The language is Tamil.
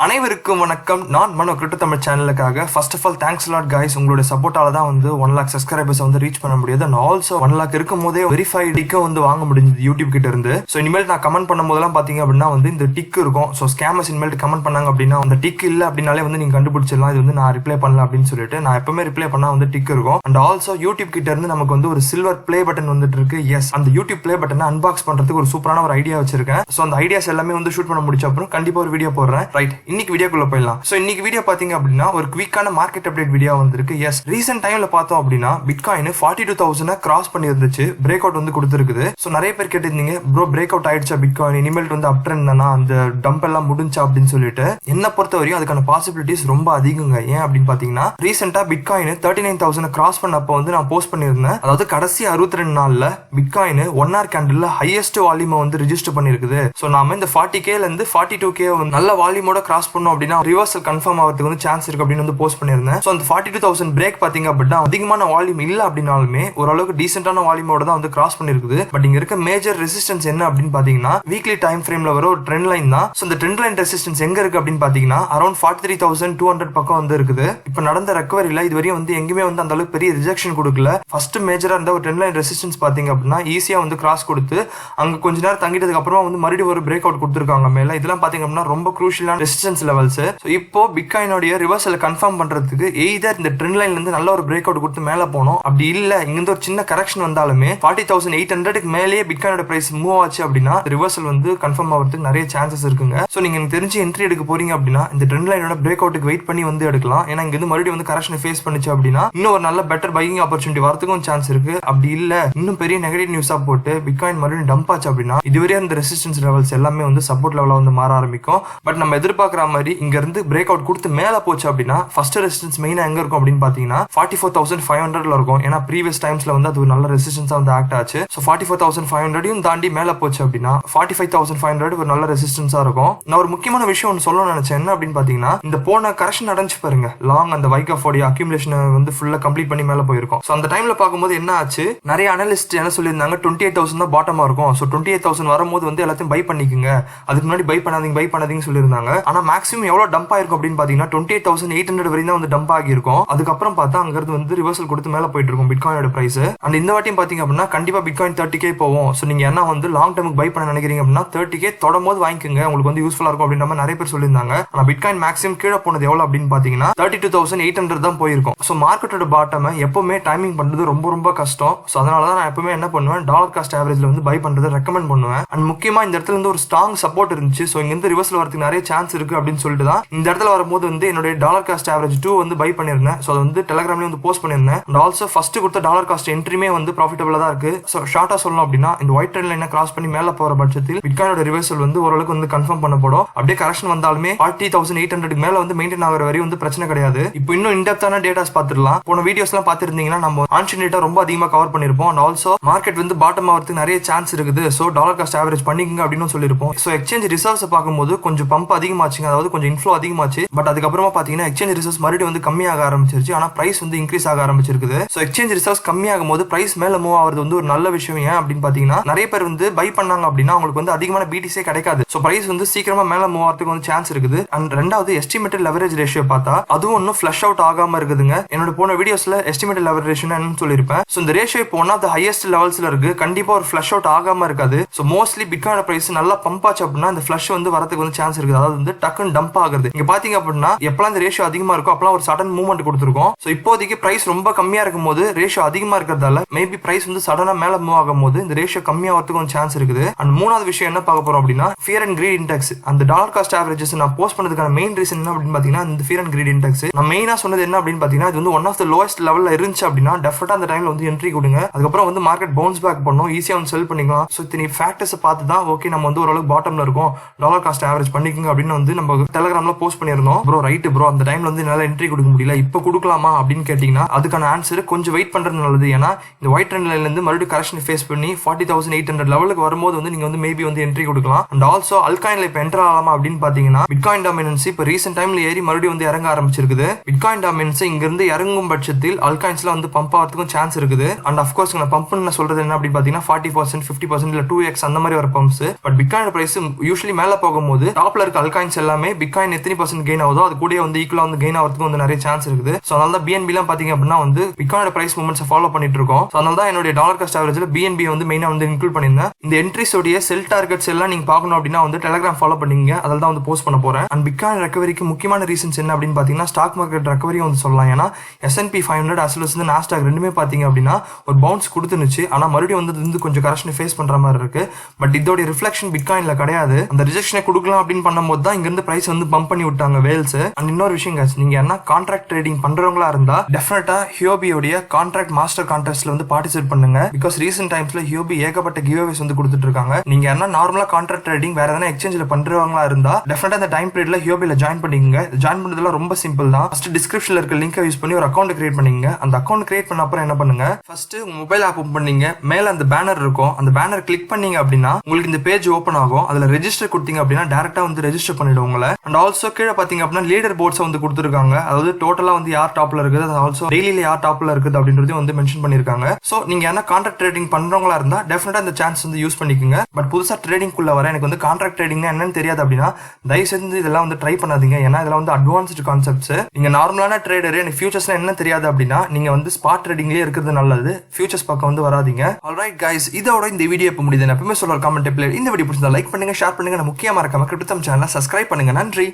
அனைவருக்கும் வணக்கம். நான் மனோ CryptoTamil சேனலுக்காக first of all thanks lot guys. உங்களுடைய சப்போர்ட்டால தான் வந்து 1 lakh சப்ஸ்கிரைபர்ஸ் வந்து ரீச் பண்ண முடியுது. அண்ட் ஆல்சோ 1 lakh இருக்கும் போதே வெரிஃபைட் டிக்கை வந்து வாங்க முடிஞ்சது யூடியூப் கிட்ட இருந்து. ஸோ இனிமேல் நான் கமெண்ட் பண்ணும் போதெல்லாம் பாத்தீங்க அப்படின்னா வந்து இந்த டிக் இருக்கும். ஸோ ஸ்கேமர்ஸ் இனிமேல் கமெண்ட் பண்ணாங்க அப்படின்னா அந்த டிக் இல்ல அப்படின்னாலே வந்து நீங்க கண்டுபிடிச்சிடலாம் இது வந்து நான் ரிப்ளை பண்ணல அப்படின்னு சொல்லிட்டு. நான் எப்பவுமே ரிப்ளை பண்ணா வந்து டிக் இருக்கும். அண்ட் ஆல்சோ யூடியூப் கிட்ட இருந்து நமக்கு வந்து ஒரு சில்வர் பிளே பட்டன் வந்துட்டு இருக்கு. எஸ், அந்த யூடியூப் பிளே பட்டனை அன்பாக்ஸ் பண்றதுக்கு ஒரு சூப்பரான ஒரு ஐடியா வச்சிருக்கேன். ஸோ அந்த ஐடியாஸ் எல்லாமே வந்து ஷூட் பண்ண முடிச்ச அப்புறம் கண்டிப்பா ஒரு வீடியோ போடுறேன். ரைட், இன்னைக்கு வீடியோக்குள்ள போயிடலாம். சோ இன்னைக்கு வீடியோ பாத்தீங்க அப்படின்னா ஒரு குவிக்கான மார்க்கெட் அப்டேட் வீடியோ வந்திருக்கு. எஸ், ரீசன்ட் டைம்ல பார்த்தோம் அப்படின்னா பிட்காயின் 42,000 கிராஸ் பண்ணி இருந்துச்சு. பிரேக் அவுட் வந்து கொடுத்துருக்குது. சோ நிறைய பேர் கேட்டிருந்தீங்க, ப்ரோ பிரேக் அவுட் ஆயிடுச்சா பிட்காயின், இனிமேல் வந்து அப் ட்ரெண்ட் தானா, அந்த டம்ப் எல்லாம் முடிஞ்சா அப்படின்னு சொல்லிட்டு. என்ன பொறுத்த வரையும் அதுக்கான பாசிபிலிட்டிஸ் ரொம்ப அதிகங்க. ஏன் அப்படின்னு பாத்தீங்கன்னா ரீசெண்டா பிட்காயின் 39,000 கிராஸ் பண்ணப்போ வந்து நான் போஸ்ட் பண்ணிருந்தேன். அதாவது கடைசி 62 நாள்ல பிட்காயின் 1 hour கேண்டில்ல ஹையஸ்ட் வால்யூம் வந்து ரெஜிஸ்டர் பண்ணிருக்குது. சோ நாம இந்த 40K ல இருந்து 42K நல்ல வால்யூமோட கிராஸ் பண்ணோம் அப்படின்னா ரிவர்சல் கன்ஃபார்ம் ஆகிறதுக்கு வந்து சான்ஸ் இருக்கு அப்படின்னு வந்து போஸ்ட் பண்ணிருந்தேன். சோ அந்த 42,000 பிரேக் பாத்தீங்க அப்படின்னா அதிகமான வால்யூம் இல்ல அப்படின்னாலுமே ஓரளவுக்கு டீசென்டான வால்யூமோட தான் வந்து கிராஸ் பண்ணிருக்குது. பட் இங்க இருக்க மேஜர் ரெசிஸ்டன்ஸ் என்ன அப்படின்னு பாத்தீங்கன்னா வீக்லி டைம் ஃப்ரேம்ல வர ஒரு ட்ரெண்ட் லைன் தான். சோ இந்த ட்ரெண்ட் லைன் ரெசிஸ்டன்ஸ் எங்க இருக்கு அப்படின்னு பாத்தீங்கன்னா அரௌண்ட் 43,200 பக்கம் வந்து இருக்குது. இப்ப நடந்த ரெக்கவரியில இதுவரையும் வந்து எங்கேயுமே வந்து அந்த அளவுக்கு பெரிய ரிஜெக்ஷன் கொடுக்கல. ஃபர்ஸ்ட் மேஜரா இருந்த ஒரு ட்ரெண்ட் லைன் ரெசிஸ்டன்ஸ் பாத்தீங்க அப்படின்னா ஈஸியா வந்து கிராஸ் கொடுத்து அங்க கொஞ்ச நேரம் தங்கிட்டதுக்கு அப்புறமா வந்து மறுபடியும் ஒரு பிரேக் அவுட் கொடுத்துருக்காங்க மேல. இதெல்லாம் பாத்தீங்க அப்படின்னா ரொம்ப குரூஷியலான ரெசிஸ்டன்ஸ் லெவல்ஸ். இப்போ பிட்காயினோட ரிவர்சல் கன்ஃபார்ம் பண்றதுக்கு எய்தர் இந்த ட்ரெண்ட் லைன்ல இருந்து நல்ல ஒரு பிரேக் அவுட் கொடுத்து மேல போனோம், அப்படி இல்ல இங்க இருந்து ஒரு சின்ன கரெக்ஷன் வந்தாலுமே 40,800க்கு மேலேயே பிட்காயினோட பிரைஸ் மூவ் ஆச்சு அப்படின்னா ரிவர்சல் வந்து கன்ஃபார்ம் ஆகிறதுக்கு நிறைய சான்சஸ் இருக்குங்க. சோ நீங்க எனக்கு தெரிஞ்சு என்ட்ரி எடுக்க போறீங்க அப்படின்னா இந்த ட்ரெண்ட் லைனோட பிரேக் அவுட்டுக்கு வெயிட் பண்ணி வந்து எடுக்கலாம். ஏன்னா இங்க இருந்து மறுபடியும் வந்து கரெக்ஷன் ஃபேஸ் பண்ணிச்சு அப்படின்னா இன்னும் ஒரு நல்ல பெட்டர் பையிங் ஆப்பர்ச்சுனிட்டி வரதுக்கும் சான்ஸ் இருக்கு. அப்படி இல்ல இன்னும் பெரிய நெகட்டிவ் நியூஸா போட்டு பிட்காயின் மறுபடியும் டம்ப் ஆச்சு அப்படின்னா இதுவரை அந்த ரெசிஸ்டன்ஸ் லெவல்ஸ் எல்லாமே வந்து சப்போர்ட் லெவலா வந்து மாற ஆரம்பிக்கும். பட் நம்ம எதிர்பார்க்கிற மாதிரி இங்க இருந்து பிரேக் அவுட் கொடுத்து மேல போச்சு அப்படின்னா ஃபர்ஸ்ட் ரெசிஸ்டன்ஸ் மெயினா எங்க இருக்கும் அப்படின்னு பாத்தீங்கன்னா 44,500ல இருக்கும். ஏன்னா ப்ரீவியஸ் டைம்ஸ்ல வந்து அது ஒரு நல்ல ரெசிஸ்டன்ஸா வந்து ஆக்ட் ஆச்சு. சோ 44,500யும் தாண்டி மேல போச்சு அப்படின்னா 45,500 ஒரு நல்ல ரெசிஸ்டன்ஸா இருக்கும். நான் ஒரு முக்கியமான விஷயம் ஒன்று சொல்லணும்னு நினைச்சேன். என்ன அப்படின்னு பாத்தீங்கன்னா இந்த போன கரெக்ஷன் நடந்துச்சு பாருங்க, லாங் அந்த வைகாஃபோட அக்யூமுலேஷன் வந்து ஃபுல்லா கம்ப்ளீட் பண்ணி மேல போயிருக்கும். சோ அந்த டைம்ல பார்க்கும்போது என்ன ஆச்சு, நிறைய அனலிஸ்ட் என்ன சொல்லியிருந்தாங்க 28,000 தான் பாட்டமா இருக்கும். சோ 28,000 வரும்போது வந்து எல்லாத்தையும் பை பண்ணிக்கங்க, அதுக்கு முன்னாடி பை பண்ணாதீங்க சொல்லியிருந்தாங்க. ஆனா மேக்ஸிமம் எவ்வளவு டம்ப் ஆயிருக்கும் அப்படின்னு பாத்தீங்கன்னா 28,800 வரையும் தான் வந்து டம்ப் ஆகியிருக்கும். அதுக்கப்புறம் பார்த்தா அங்கிருந்து வந்து ரிவர்சல் கொடுத்து மேல போயிட்டு இருக்கும் பிட்காயினோட பிரைஸ். அண்ட் இந்த வாட்டியும் பாத்தீங்க அப்படின்னா கண்டிப்பா பிட்காயின் 30K போவோம். சோ நீங்க என்ன வந்து லாங் டர்முக்கு பை பண்ண நினைக்கிறீங்க அப்படின்னா 30K தொடும் போது வாங்கிக்கோங்க, உங்களுக்கு வந்து யூஸ்ஃபுல்லா இருக்கும் அப்படின்ற மாதிரி நிறைய பேர் சொல்லியிருந்தாங்க. ஆனா பிட்காயின் மேக்ஸிமம் கீழே போனது எவ்வளவு அப்படின்னு பாத்தீங்கன்னா 32,800 தான் போயிருக்கும். சோ மார்க்கெட்டோட பாட்டம் எப்பவுமே டைமிங் பண்றது ரொம்ப ரொம்ப கஷ்டம். சோ அதனாலதான் நான் எப்பவுமே என்ன பண்ணுவேன், டாலர் காஸ்ட் ஆவரேஜ்ல வந்து பை பண்றதை ரெக்கமெண்ட் பண்ணுவேன். அண்ட் முக்கியமா இந்த இடத்துல இருந்து ஒரு ஸ்ட்ராங் சப்போர்ட் இருந்துச்சு. சோ இங்க இருந்து ரிவர்சல் வரதுக்கு நிறைய சான்ஸ் இருக்கு அப்படின்னு சொல்லிட்டு தான் இந்த இடத்துல வரும்போது வந்து என்னுடைய டாலர் காஸ்ட் ஆவரேஜ் 2 வந்து பை பண்ணிருந்தேன். சோ அது வந்து டெலிகிராம்லயும் வந்து போஸ்ட் பண்ணிருந்தேன். அண்ட் ஆல்சோ ஃபர்ஸ்ட் கொடுத்த டாலர் காஸ்ட் என்ட்ரியுமே வந்து ப்ராஃபிட்டபிளா தான் இருக்கு. சோ ஷார்ட்டா சொல்லணும் அப்படின்னா இந்த ஒயிட் ட்ரெண்ட் லைனை கிராஸ் பண்ணி மேல போற பட்சத்தில் பிட்காயினோட ரிவர்சல் வந்து ஓரளவுக்கு வந்து கன்ஃபார்ம் பண்ணப்படும். அப்படியே கரெக்ஷன் வந்தாலுமே 40,800 மேல வந்து மெயின்டைன் ஆகிற வரை வந்து பிரச்சனை கிடையாது. இப்போ இன்னும் இன்டெப்தான டேட்டாஸ் பார்த்துடலாம். போன வீடியோஸ் எல்லாம் பார்த்திருந்தீங்கன்னா நம்ம ஆன்ஷன் டேட்டா ரொம்ப அதிகமா கவர் பண்ணிருப்போம். அண்ட் ஆல்சோ மார்க்கெட் வந்து பாட்டம் ஆகிறதுக்கு நிறைய சான்ஸ் இருக்குது. சோ டாலர் காஸ்ட் ஆவரேஜ் பண்ணிக்கங்க அப்படின்னு சொல்லிருப்போம். சோ எக்ஸ்சேஞ்ச் ரிசர்வ்ஸ் பார்க்கும்போது கொஞ்சம் பம்ப் அதிகமாச்சுங்க, அதாவது கொஞ்சம் இன்ஃப்ளோ அதிகமாச்சு. பட் அதுக்கப்புறமா பாத்தீங்கன்னா எக்ஸ்சேஞ்ச் ரிசர்வ்ஸ் மறுபடியும் வந்து கம்மியாக ஆரம்பிச்சிருச்சு. ஆனா பிரைஸ் வந்து இன்க்ரீஸ் ஆக ஆரம்பிச்சிருக்குது. சோ எக்ஸ்சேஞ்ச் ரிசர்வ்ஸ் கம்மியாகும் போது பிரைஸ் மேல மூவ் ஆகிறது வந்து ஒரு நல்ல விஷயம். ஏன் அப்படின்னு பாத்தீங்கன்னா நிறைய பேர் வந்து பை பண்ணாங்க அப்படின்னா அவங்களுக்கு வந்து அதிகமான பிடிஸே கிடைக்காது. சோ பிரைஸ் வந்து சீக்கிரமா மேல மூவ் ஆகிறதுக்கு வந்து சான்ஸ் இருக்குது. அண்ட் ரெண்டாவது எஸ்டிமேட்டட் லெவரேஜ் ரேஷியோ பார்த்தா அதுவும் இன்னும் ஃபிளஷ் அவுட் ஆகாம இருக்குதுங்க. என்னோட போன வீடியோஸ்ல எஸ்டிமேட்டட் லெவரேஜ் ரேஷியோ என்னன்னு சொல்லிருப்பேன். சோ இந்த ரேஷியோ இப்போ ஒன் ஆஃப் தி ஹையஸ்ட் லெவல்ஸ்ல இருக்கு. கண்டிப்பா ஒரு ஃபிளஷ் அவுட் ஆகாம இருக்காது. சோ மோஸ்ட்லி பிட்காயின் பிரைஸ் நல்லா பம்ப் ஆச்சு அப்படின்னா இந்த ஃபிளஷ் வந்து வரதுக்கு வந்து சான்ஸ் இருக்குது. அதாவது வந்து டக்குன்னு டம்ப் ஆகுது. இங்க பாத்தீங்க அப்படின்னா எப்பலாம் இந்த ரேஷியோ அதிகமா இருக்கும் அப்பலாம் ஒரு சடன் மூவ்மெண்ட் கொடுத்துருக்கோம். சோ இப்போதைக்கு பிரைஸ் ரொம்ப கம்மியா இருக்கும் போது ரேஷியோ அதிகமா இருக்கிறதால மேபி பிரைஸ் வந்து சடனா மேல மூவ் ஆகும் போது இந்த ரேஷியோ கம்மியா வரதுக்கு ஒரு சான்ஸ் இருக்குது. அண்ட் மூணாவது விஷயம் என்ன பார்க்க போறோம் அப்படின்னா ஃபியர் அண்ட் கிரீட் இண்டெக்ஸ். அந்த டாலர் காஸ்ட் ஆவரேஜஸ் நான் போஸ்ட் பண்ணதுக்கான மெயின் ரீசன் என்ன அப்படின்னு பாத்தீங்கன்னா இந்த ஃபியர் அண்ட் கிரீட் இண்டெக்ஸ். நான் மெயினா சொன்னது என்ன அப்படின்னு பாத்தீங்கன்னா இது வந்து ஒன் ஆஃப் த லோவஸ்ட் லெவல்ல இருந்துச்சு அப்படின்னா டெஃபினட்டா அந்த டைம்ல வந்து என்ட்ரி கொடுங்க. அதுக்கப்புறம் வந்து மார்க்கெட் பவுன்ஸ் பேக் பண்ணும், ஈஸியா வந்து செல் பண்ணிக்கலாம். சோ இத்தனை ஃபேக்டர்ஸ் பார்த்து தான் ஓகே நம்ம வந்து ஓரளவுக்கு பாட்டம்ல இருக்கும், டாலர் காஸ்ட் ஆவரேஜ் பண்ணிக்கோங்க அப்படின்னு வந்து நம்ம டெலிகிராம்ல போஸ்ட் பண்ணிருந்தோம். ப்ரோ ரைட் ப்ரோ, அந்த டைம்ல வந்து என்னால என்ட்ரி கொடுக்க முடியல, இப்போ கொடுக்கலாமா அப்படின்னு கேட்டீங்கன்னா அதுக்கான ஆன்சர் கொஞ்சம் வெயிட் பண்றது நல்லது. ஏன்னா இந்த ஒயிட் ட்ரெண்ட் லைன்ல இருந்து மறுபடியும் கரெக்ஷன் ஃபேஸ் பண்ணி 40,800 லெவலுக்கு வரும்போது வந்து நீங்க வந்து மேபி வந்து என்ட்ரி கொடுக்கலாம். அண்ட் ஆல்சோ அல்காயின்ல இப்ப என்டர் ஆகலாமா அப்படின்னு பாத்தீங்கன்னா பிட்காயின் டாமினன்ஸ் இப்ப ரீசென்ட் டைம்ல ஏறி மறுபடியும் வந்து இறங்க ஆரம்பிச்சிருக்குது. பிட்காயின் டாமினன்ஸ் இங்க இருந்து இறங்கும் பட்சத்தில் அல்காயின்ஸ்ல வந்து பம்ப் ஆகிறதுக்கும் சான்ஸ் இருக்குது. அண்ட் அஃப்கோர்ஸ் நான் பம்ப்னு சொல்றது என்ன அப்படின்னு பாத்தீங்கன்னா 40%, 50% இல்ல 2x அந்த மாதிரி வர pumps. But bitcoin price usually மேல போகும்போது டாப்ல இருக்க அல்காயின்ஸ் எல்லாமே பிட்காயின் எத்தனை % கெயின் ஆகுதோ அது கூட வந்து ஈக்குவலா வந்து கெயின் ஆகிறதுக்கு வந்து நிறைய சான்ஸ் இருக்குது. ஸோ அதனால தான் BNB எல்லாம் பாத்தீங்க அப்படின்னா வந்து பிட்காயினோட பிரைஸ் மூவ்மெண்ட்ஸ் ஃபாலோ பண்ணிட்டு இருக்கோம். ஸோ அதனால தான் என்னுடைய டாலர் காஸ்ட் ஆவரேஜ்ல BNB வந்து மெயினா வந்து இன்க்ளூட் பண்ணிருந்தேன். இந்த என்ட்ரிஸ் உடைய செல் டார்கெட்ஸ் எல்லாம் நீங்க பார்க்கணும் அப்படின்னா வந்து டெலிகிராம் ஃபாலோ பண்ணீங்க, அதில் தான் வந்து போஸ்ட் பண்ண போறேன். அண்ட் பிட்காயின் ரெக்கவரிக்கு முக்கியமான ரீசன்ஸ் என்ன அப்படின்னு பாத்தீங்கன்னா ஸ்டாக் மார்க்கெட் ரெக்கவரி வந்து சொல்லலாம். ஏன்னா S&P 500 as well as Nasdaq ரெண்டுமே பாத்தீங்க அப்படின்னா ஒரு பவுன்ஸ் கொடுத்துருச்சு. ஆனா மறுபடியும் வந்து கொஞ்சம் கரெக்ஷன் ஃபேஸ் பண்ற மாதிரி இருக்கு. பட் இதோட ரிஃப்ளெக்ஷன் பிட்காயின்ல கிடையாது. அந்த ரிஜெக்ஷனை கொடுக்கலாம் அப்படின்னு பண்ணும்போது தான் இங்க இருந்து பிரைஸ் வந்து பம்ப் பண்ணி விட்டாங்க வேல்ஸ். அண்ட் இன்னொரு விஷயம் guys, நீங்க என்ன கான்ட்ராக்ட் ட்ரேடிங் பண்றவங்களா இருந்தா டெஃபினட்டா ஹியோபி உடைய கான்ட்ராக்ட் மாஸ்டர் கான்டெஸ்ட்ல வந்து பார்ட்டிசிபேட் பண்ணுங்க. பிகாஸ் ரீசென்ட் டைம்ஸ்ல ஹியோபி ஏகப்பட்ட கிவ்அவேஸ் வந்து கொடுத்துட்டு இருக்காங்க. நீங்க என்ன நார்மலா கான்ட்ராக்ட் ட்ரேடிங் வேற எதனா எக்ஸ்சேஞ்சில் பண்றவங்களா இருந்தா டெஃபினட்டா இந்த டைம் பீரியட்ல ஹியோபில ஜாயின் பண்ணிக்கங்க. ஜாயின் பண்றதுல ரொம்ப சிம்பிள் தான். ஃபர்ஸ்ட் டிஸ்கிரிப்ஷன்ல இருக்க லிங்கை யூஸ் பண்ணி ஒரு அக்கௌண்ட் கிரியேட் பண்ணீங்க. அந்த அக்கௌண்ட் கிரியேட் பண்ண அப்புறம் என்ன பண்ணுங்க, ஃபர்ஸ்ட் உங்க மொபைல் ஆப் ஓபன் பண்ணீங்க. மேல அந்த பேனர் இருக்கும், அந்த பேனர் கிளிக் பண்ணீங்க அப்படின்னா உங்களுக்கு இந்த பேஜ் ஓபன் ஆகும். அதுல ரெஜிஸ்டர் கொடுத்தீங்க அப்படின்னா டைரக்டா வந்து ரெஜிஸ்டர் பண்ணிடுவோம் உங்களை. அண்ட் ஆல்சோ கீழே பாத்தீங்க அப்படின்னா லீடர் போர்ட்ஸ் வந்து கொடுத்துருக்காங்க. அதாவது டோட்டலா வந்து யார் டாப்ல இருக்குது, அது ஆல்சோ டெய்லியில யார் டாப்ல இருக்குது அப்படின்றதையும் வந்து மென்ஷன் பண்ணிருக்காங்க. சோ நீங்க என்ன கான்ட்ராக்ட் ட்ரேடிங் பண்றவங்களா இருந்தா டெஃபினட்டா இந்த சான்ஸ் வந்து யூஸ் பண்ணிக்கோங்க. பட் புதுசா ட்ரேடிங் குள்ள வர எனக்கு வந்து கான்ட்ராக்ட் ட்ரேடிங்னா என்னன்னு தெரியாது அப்படின்னா தயவு செஞ்சு இதெல்லாம் வந்து ட்ரை பண்ணாதீங்க. ஏன்னா இதெல்லாம் வந்து அட்வான்ஸ்டு கான்செப்ட்ஸ். நீங்க நார்மலான ட்ரேடர் எனக்கு ஃபியூச்சர்ஸ்ல என்ன தெரியாது அப்படின்னா நீங்க வந்து ஸ்பாட் ட்ரேடிங்லயே இருக்கிறது நல்லது. ஃபியூச்சர்ஸ் பக்கம் வந்து வராதீங்க. ஆல்ரைட் கைஸ், இதோட இந்த வீடியோ எப்ப முடியுது எப்பவுமே சொல்ற கமெண்ட் இந்த வீடியோ பிடிச்சா லைக் பண்ணுங்க, ஷேர் பண்ணுங்க. முக்கியமா இருக்காம கிரிப்டோதமிழ் சேனலை சப்ஸ்கிரைப் பண்ணுங்க. நன்றி.